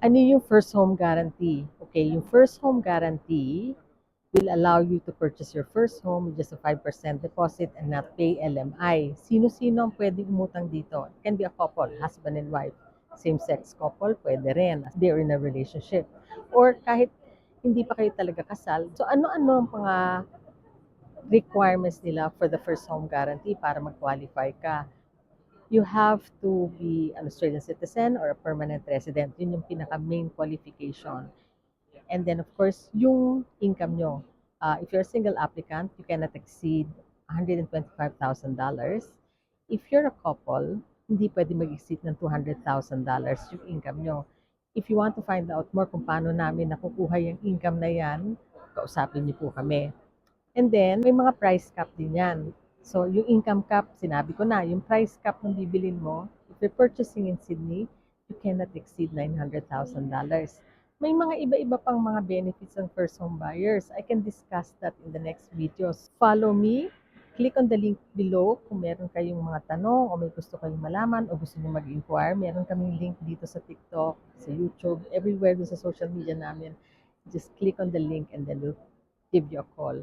Ano yung first home guarantee? Okay, yung first home guarantee will allow you to purchase your first home with just a 5% deposit and not pay LMI. Sino-sino ang pwedeng umutang dito? It can be a couple, husband and wife. Same-sex couple, pwede rin. They're in a relationship. Or kahit hindi pa kayo talaga kasal. So ano-ano ang mga requirements nila for the first home guarantee para mag-qualify ka? You have to be an Australian citizen or a permanent resident. Yun yung pinaka-main qualification. And then, of course, yung income nyo. If you're a single applicant, you cannot exceed $125,000. If you're a couple, hindi pwede mag-exceed ng $200,000 yung income nyo. If you want to find out more kung paano namin nakukuha yung income na yan, kausapin niyo po kami. And then, may mga price cap din yan. So, yung income cap, sinabi ko na, yung price cap ng bibilin mo, if you're purchasing in Sydney, you cannot exceed $900,000. May mga iba-iba pang mga benefits ng first home buyers. I can discuss that in the next videos. Follow me. Click on the link below kung meron kayong mga tanong o may gusto kayong malaman o gusto nyo mag-inquire. Meron kaming link dito sa TikTok, sa YouTube, everywhere dun sa social media namin. Just click on the link and then we'll give you a call.